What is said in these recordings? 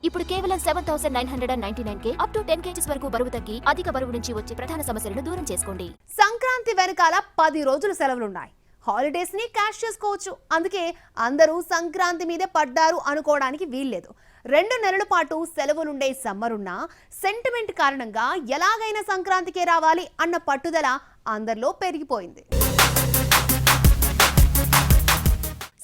ఇప్పుడు కేవలం 7,999 up to 10 kgs వరకు బరువు తగ్గి అధిక బరువు నుంచి వచ్చే ప్రధాన సమస్యలను దూరం చేసుకోండి. సంక్రాంతి వెనకాల 10 రోజులు సెలవులున్నాయి. హాలిడేస్ ని క్యాష్ చేసుకోవచ్చు. అందుకే అందరూ సంక్రాంతి మీదే పడ్డారు అనుకోవడానికి వీల్లేదు. 2 నెలల పాటు సెలవులుండే సమ్మర్ ఉన్నా సెంటిమెంట్ కారణంగా ఎలాగైనా సంక్రాంతికే రావాలి అన్న పట్టుదల అందరిలో పెరిగిపోయింది.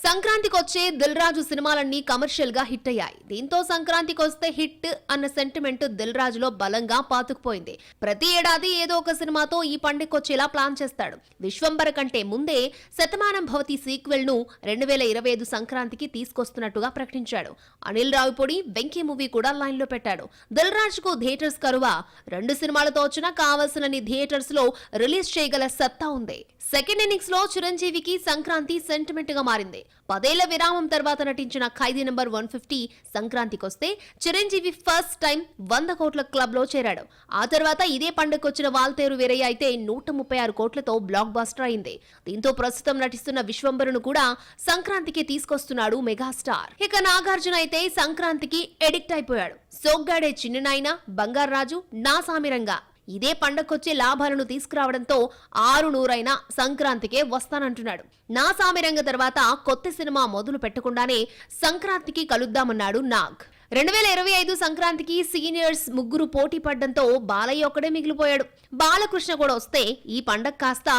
సంక్రాంతికి వచ్చే దిల్ రాజు సినిమాలన్నీ కమర్షియల్ గా హిట్ అయ్యాయి. దీంతో సంక్రాంతికి వస్తే హిట్ అన్న సెంటిమెంట్ దిల్ రాజులో బలంగా పాతుకుపోయింది. ప్రతి ఏడాది ఏదో ఒక సినిమాతో ఈ పండుగకొచ్చేలా ప్లాన్ చేస్తాడు. విశ్వంబర కంటే ముందే శతమానం భవతి సీక్వెల్ ను 2025 సంక్రాంతికి తీసుకొస్తున్నట్టుగా ప్రకటించాడు. అనిల్ రావిపూడి వెంకీ మూవీ కూడా లైన్ లో పెట్టాడు. దిల్ రాజు కు థియేటర్స్ కరువా? 2 సినిమాలతో వచ్చినా కావాల్సినన్ని థియేటర్స్ లో రిలీజ్ చేయగల సత్తా ఉంది. సెకండ్ ఇన్నింగ్స్ లో చిరంజీవికి సంక్రాంతి సెంటిమెంట్ గా మారింది. 10 ఏళ్ల విరామం తర్వాత నటించిన ఖైదీ నంబర్ 150 సంక్రాంతికొస్తే చిరంజీవి ఫస్ట్ టైం 100 కోట్ల క్లబ్ లో చేరాడు. ఆ తర్వాత ఇదే పండుగకొచ్చిన వాల్తేరు వీరయ్య అయితే 136 కోట్లతో బ్లాక్ బస్టర్ అయింది. దీంతో ప్రస్తుతం నటిస్తున్న విశ్వంబరును కూడా సంక్రాంతికి తీసుకొస్తున్నాడు మెగాస్టార్. ఇక నాగార్జున అయితే సంక్రాంతికి ఎడిక్ట్ అయిపోయాడు. సోగ్గాడే చిన్ననాయన, బంగారాజు, నా సామిరంగా ఇదే పండగకొచ్చే లాభాలను తీసుకురావడంతో 600 సంక్రాంతికే వస్తానంటున్నాడు. నా సామిరంగ తర్వాత కొత్త సినిమా మొదలు పెట్టకుండానే సంక్రాంతికి కలుద్దామన్నాడు నాగ్. 2025 సంక్రాంతికి సీనియర్స్ 3 పోటీ పడ్డంతో బాలయ్య ఒక్కడే మిగిలిపోయాడు. బాలకృష్ణ కూడా వస్తే ఈ పండగ కాస్త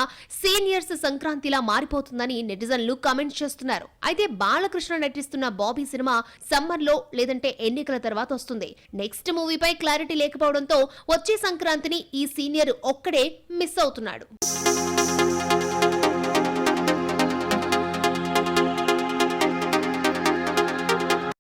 సీనియర్స్ సంక్రాంతిలా మారిపోతుందని నెటిజన్లు కామెంట్స్ చేస్తున్నారు. అయితే బాలకృష్ణ నటిస్తున్న బాబీ సినిమా సమ్మర్ లో లేదంటే ఎన్నికల తర్వాత వస్తుంది. నెక్స్ట్ మూవీపై క్లారిటీ లేకపోవడంతో వచ్చే సంక్రాంతిని ఈ సీనియర్ ఒక్కడే మిస్ అవుతున్నాడు.